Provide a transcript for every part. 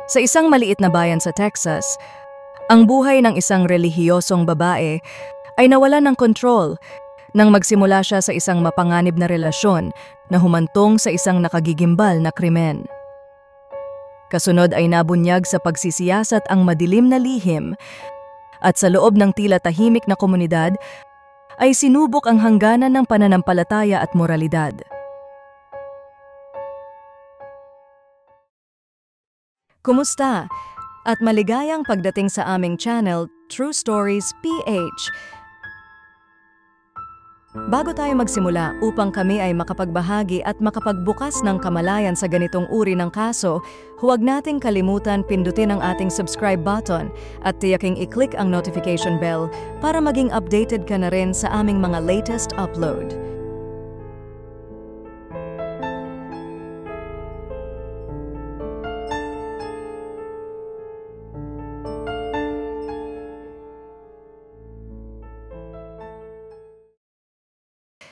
Sa isang maliit na bayan sa Texas, ang buhay ng isang relihiyosong babae ay nawalan ng kontrol nang magsimula siya sa isang mapanganib na relasyon na humantong sa isang nakagigimbal na krimen. Kasunod ay nabunyag sa pagsisiyasat ang madilim na lihim at sa loob ng tila tahimik na komunidad ay sinubok ang hangganan ng pananampalataya at moralidad. Kumusta? At maligayang pagdating sa aming channel, True Stories PH. Bago tayo magsimula, upang kami ay makapagbahagi at makapagbukas ng kamalayan sa ganitong uri ng kaso, huwag nating kalimutan pindutin ang ating subscribe button at tiyaking i-click ang notification bell para maging updated ka na rin sa aming mga latest upload.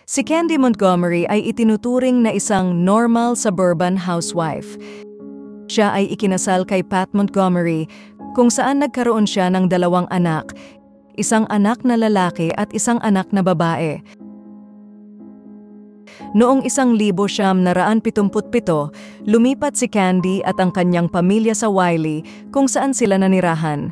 Si Candy Montgomery ay itinuturing na isang normal suburban housewife. Siya ay ikinasal kay Pat Montgomery kung saan nagkaroon siya ng 2 anak, isang anak na lalaki at isang anak na babae. Noong 1977, lumipat si Candy at ang kanyang pamilya sa Wylie kung saan sila nanirahan.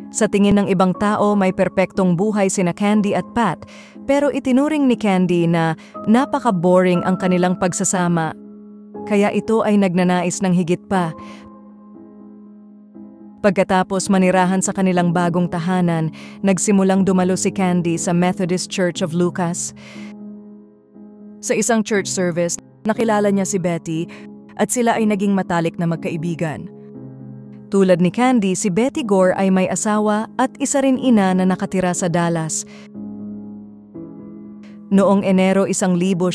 Sa tingin ng ibang tao, may perpektong buhay sina Candy at Pat, pero itinuring ni Candy na napaka-boring ang kanilang pagsasama. Kaya ito ay nagnanais ng higit pa. Pagkatapos manirahan sa kanilang bagong tahanan, nagsimulang dumalo si Candy sa Methodist Church of Lucas. Sa isang church service, nakilala niya si Betty at sila ay naging matalik na magkaibigan. Tulad ni Candy, si Betty Gore ay may asawa at isa rin ina na nakatira sa Dallas. Noong Enero 1970,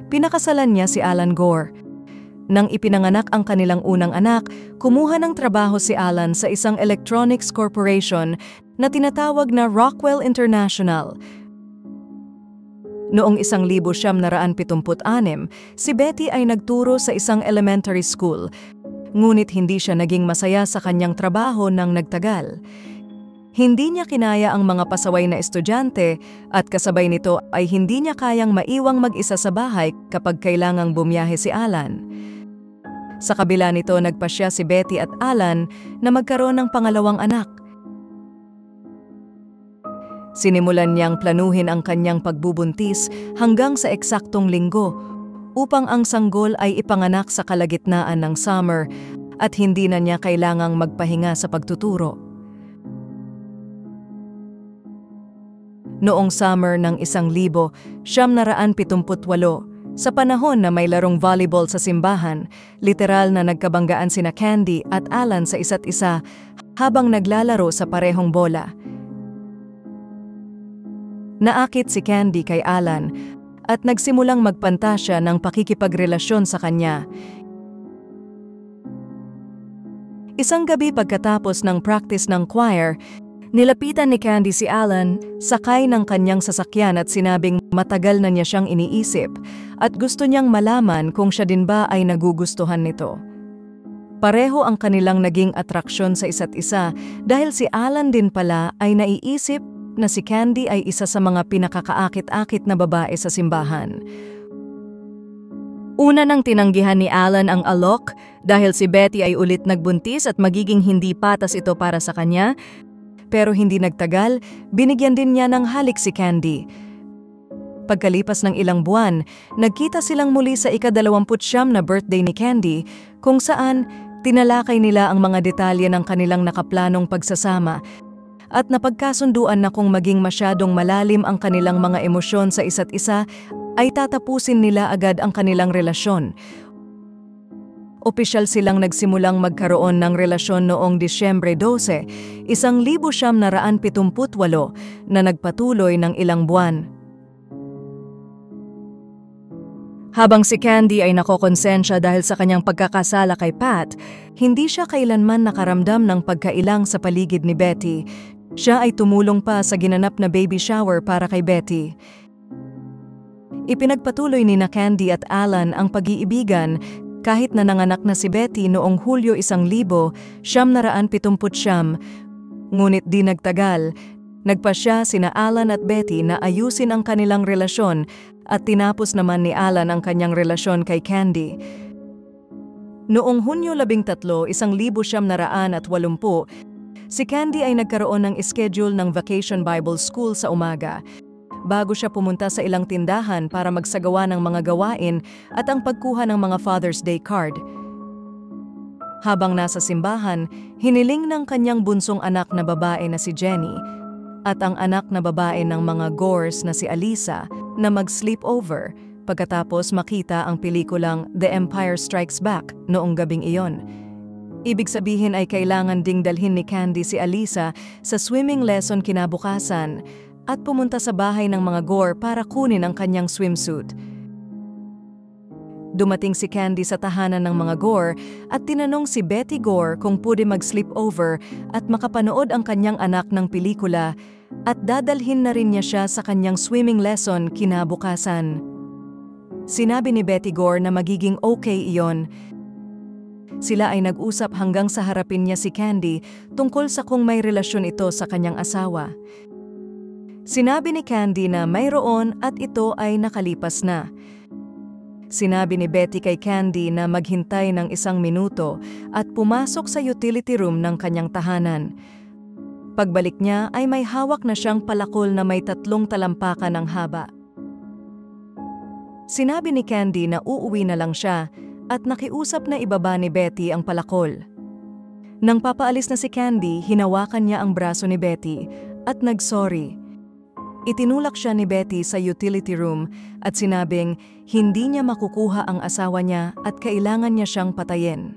pinakasalan niya si Alan Gore. Nang ipinanganak ang kanilang unang anak, kumuha ng trabaho si Alan sa isang electronics corporation na tinatawag na Rockwell International. Noong 1976, si Betty ay nagturo sa isang elementary school, ngunit hindi siya naging masaya sa kanyang trabaho nang nagtagal. Hindi niya kinaya ang mga pasaway na estudyante at kasabay nito ay hindi niya kayang maiwang mag-isa sa bahay kapag kailangang bumiyahe si Alan. Sa kabila nito, nagpasya si Betty at Alan na magkaroon ng pangalawang anak. Sinimulan niyang planuhin ang kanyang pagbubuntis hanggang sa eksaktong linggo upang ang sanggol ay ipanganak sa kalagitnaan ng summer at hindi na niya kailangang magpahinga sa pagtuturo. Noong summer ng 1978, sa panahon na may larong volleyball sa simbahan, literal na nagkabanggaan sina Candy at Alan sa isa't isa habang naglalaro sa parehong bola. Naakit si Candy kay Alan at nagsimulang magpantasya ng pakikipagrelasyon sa kanya. Isang gabi pagkatapos ng practice ng choir, nilapitan ni Candy si Alan, sakay ng kanyang sasakyan at sinabing matagal na niya siyang iniisip at gusto niyang malaman kung siya din ba ay nagugustuhan nito. Pareho ang kanilang naging atraksyon sa isa't isa dahil si Alan din pala ay naiisip na si Candy ay isa sa mga pinakakaakit-akit na babae sa simbahan. Una nang tinanggihan ni Alan ang alok dahil si Betty ay ulit nagbuntis at magiging hindi patas ito para sa kanya. Pero hindi nagtagal, binigyan din niya ng halik si Candy. Pagkalipas ng ilang buwan, nagkita silang muli sa ika-29 na birthday ni Candy, kung saan tinalakay nila ang mga detalye ng kanilang nakaplanong pagsasama at napagkasunduan na kung maging masyadong malalim ang kanilang mga emosyon sa isa't isa, ay tatapusin nila agad ang kanilang relasyon. Opisyal silang nagsimulang magkaroon ng relasyon noong Disyembre 12, 1978 na nagpatuloy ng ilang buwan. Habang si Candy ay nakokonsensya dahil sa kanyang pagkakasala kay Pat, hindi siya kailanman nakaramdam ng pagkailang sa paligid ni Betty. Siya ay tumulong pa sa ginanap na baby shower para kay Betty. Ipinagpatuloy ni Candy at Alan ang pag-iibigan Kahit na nanganak na si Betty noong Hulyo 1979, ngunit di nagtagal, nagpasya sina Alan at Betty na ayusin ang kanilang relasyon at tinapos naman ni Alan ang kanyang relasyon kay Candy. Noong Hunyo 13, 1980, si Candy ay nagkaroon ng schedule ng Vacation Bible School sa umaga, bago siya pumunta sa ilang tindahan para magsagawa ng mga gawain at ang pagkuha ng mga Father's Day card. Habang nasa simbahan, hiniling ng kanyang bunsong anak na babae na si Jenny at ang anak na babae ng mga Gores na si Alisa na mag-sleepover pagkatapos makita ang pelikulang The Empire Strikes Back noong gabing iyon. Ibig sabihin ay kailangan ding dalhin ni Candy si Alisa sa swimming lesson kinabukasan at pumunta sa bahay ng mga Gore para kunin ang kanyang swimsuit. Dumating si Candy sa tahanan ng mga Gore at tinanong si Betty Gore kung pwede mag-sleepover at makapanood ang kanyang anak ng pelikula at dadalhin na rin niya siya sa kanyang swimming lesson kinabukasan. Sinabi ni Betty Gore na magiging okay iyon. Sila ay nag-usap hanggang sa harapin niya si Candy tungkol sa kung may relasyon ito sa kanyang asawa. Sinabi ni Candy na mayroon at ito ay nakalipas na. Sinabi ni Betty kay Candy na maghintay ng 1 minuto at pumasok sa utility room ng kanyang tahanan. Pagbalik niya ay may hawak na siyang palakol na may 3 talampakan ng haba. Sinabi ni Candy na uuwi na lang siya at nakiusap na ibaba ni Betty ang palakol. Nang papaalis na si Candy, hinawakan niya ang braso ni Betty at nag-sorry. Itinulak siya ni Betty sa utility room at sinabing hindi niya makukuha ang asawa niya at kailangan niya siyang patayin.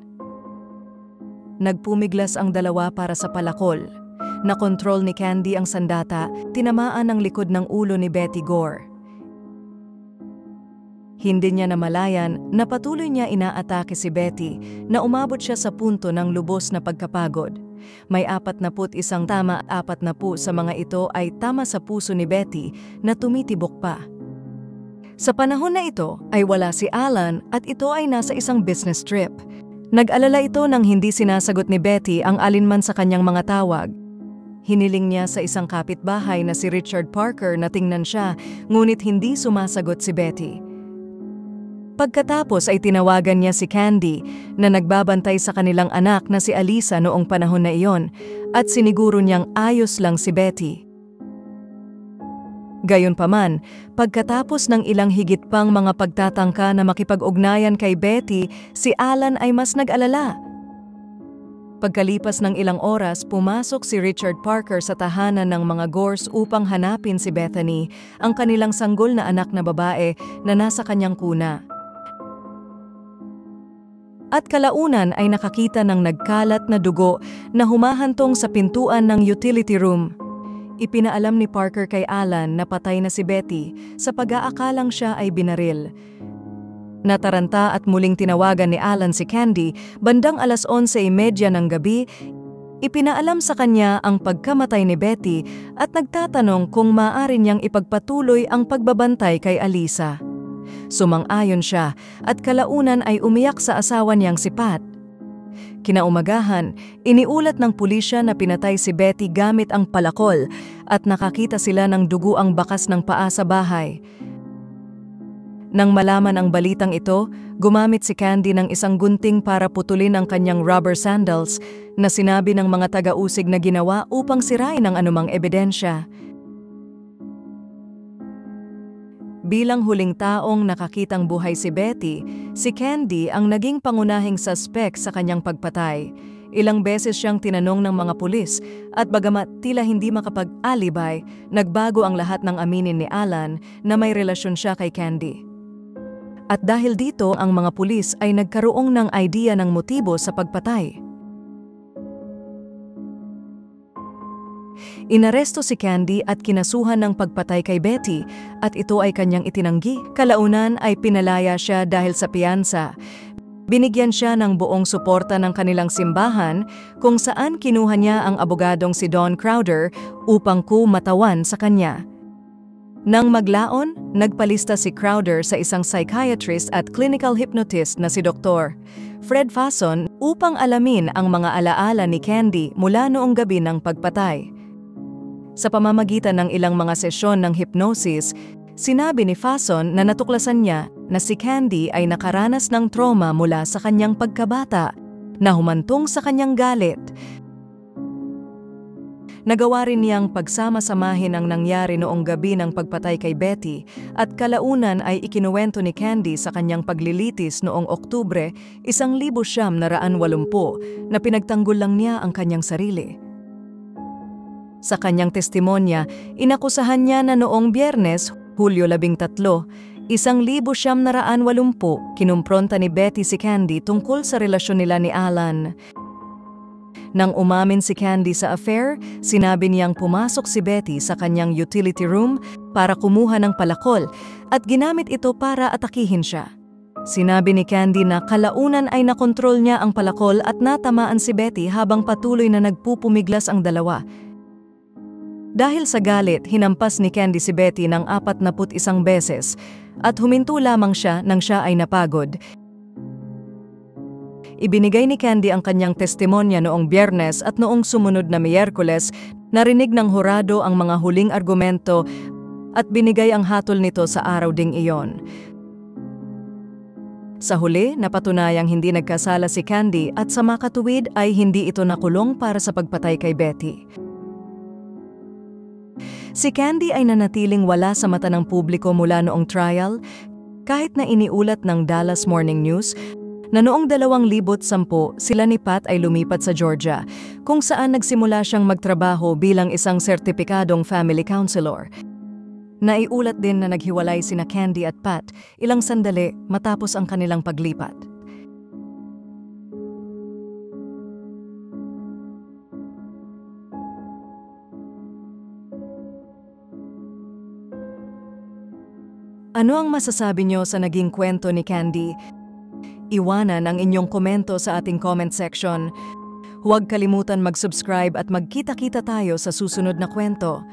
Nagpumiglas ang dalawa para sa palakol. Nakontrol ni Candy ang sandata, tinamaan ang likod ng ulo ni Betty Gore. Hindi niya namalayan na patuloy niya inaatake si Betty na umabot siya sa punto ng lubos na pagkapagod. May 41 tama, 40 sa mga ito ay tama sa puso ni Betty na tumitibok pa. Sa panahon na ito ay wala si Alan at ito ay nasa isang business trip. Nag-alala ito nang hindi sinasagot ni Betty ang alinman sa kanyang mga tawag. Hiniling niya sa isang kapitbahay na si Richard Parker na tingnan siya, ngunit hindi sumasagot si Betty. Pagkatapos ay tinawagan niya si Candy na nagbabantay sa kanilang anak na si Alisa noong panahon na iyon at siniguro niyang ayos lang si Betty. Gayunpaman, pagkatapos ng ilang higit pang mga pagtatangka na makipag-ugnayan kay Betty, si Alan ay mas nag-alala. Pagkalipas ng ilang oras, pumasok si Richard Parker sa tahanan ng mga Gores upang hanapin si Bethany, ang kanilang sanggol na anak na babae na nasa kanyang kuna. At kalaunan ay nakakita ng nagkalat na dugo na humahantong sa pintuan ng utility room. Ipinaalam ni Parker kay Alan na patay na si Betty sa pag-aakalang siya ay binaril. Nataranta at muling tinawagan ni Alan si Candy bandang 11:30 ng gabi. Ipinaalam sa kanya ang pagkamatay ni Betty at nagtatanong kung maaari niyang ipagpatuloy ang pagbabantay kay Alisa. Sumang-ayon siya at kalaunan ay umiyak sa asawa niyang si Pat. Kinaumagahan, iniulat ng pulisya na pinatay si Betty gamit ang palakol at nakakita sila ng duguang bakas ng paa sa bahay. Nang malaman ang balitang ito, gumamit si Candy ng isang gunting para putulin ang kanyang rubber sandals na sinabi ng mga taga-usig na ginawa upang sirain ang anumang ebidensya. Bilang huling taong nakakitang buhay si Betty, si Candy ang naging pangunahing suspect sa kanyang pagpatay. Ilang beses siyang tinanong ng mga pulis at bagamat tila hindi makapag-alibay, nagbago ang lahat ng aminin ni Alan na may relasyon siya kay Candy. At dahil dito ang mga pulis ay nagkaroon ng idea ng motibo sa pagpatay. Inaresto si Candy at kinasuhan ng pagpatay kay Betty at ito ay kanyang itinanggi. Kalaunan ay pinalaya siya dahil sa piyansa. Binigyan siya ng buong suporta ng kanilang simbahan kung saan kinuha niya ang abogadong si Don Crowder upang kumatawan sa kanya. Nang maglaon, nagpalista si Crowder sa isang psychiatrist at clinical hypnotist na si Dr. Fred Fason upang alamin ang mga alaala ni Candy mula noong gabi ng pagpatay. Sa pamamagitan ng ilang mga sesyon ng hypnosis, sinabi ni Fason na natuklasan niya na si Candy ay nakaranas ng trauma mula sa kanyang pagkabata na humantong sa kanyang galit. Nagawa rin niyang pagsama-samahin ang nangyari noong gabi ng pagpatay kay Betty at kalaunan ay ikinuwento ni Candy sa kanyang paglilitis noong Oktubre 1980 na pinagtanggol lang niya ang kanyang sarili. Sa kanyang testimonya, inakusahan niya na noong Biyernes, Hulyo 13, 1980, kinumpronta ni Betty si Candy tungkol sa relasyon nila ni Alan. Nang umamin si Candy sa affair, sinabi niyang pumasok si Betty sa kanyang utility room para kumuha ng palakol at ginamit ito para atakihin siya. Sinabi ni Candy na kalaunan ay nakontrol niya ang palakol at natamaan si Betty habang patuloy na nagpupumiglas ang dalawa. Dahil sa galit, hinampas ni Candy si Betty ng 41 beses at huminto lamang siya nang siya ay napagod. Ibinigay ni Candy ang kanyang testimonya noong Biyernes at noong sumunod na Miyerkules, narinig ng hurado ang mga huling argumento at binigay ang hatol nito sa araw ding iyon. Sa huli, napatunayang hindi nagkasala si Candy at sa makatuwid ay hindi ito nakulong para sa pagpatay kay Betty. Si Candy ay nanatiling wala sa mata ng publiko mula noong trial, kahit na iniulat ng Dallas Morning News na noong 2010 sila ni Pat ay lumipat sa Georgia, kung saan nagsimula siyang magtrabaho bilang isang sertipikadong family counselor. Naiulat din na naghiwalay sina Candy at Pat ilang sandali matapos ang kanilang paglipat. Ano ang masasabi niyo sa naging kwento ni Candy? Iwanan ang inyong komento sa ating comment section. Huwag kalimutan mag-subscribe at magkita-kita tayo sa susunod na kwento.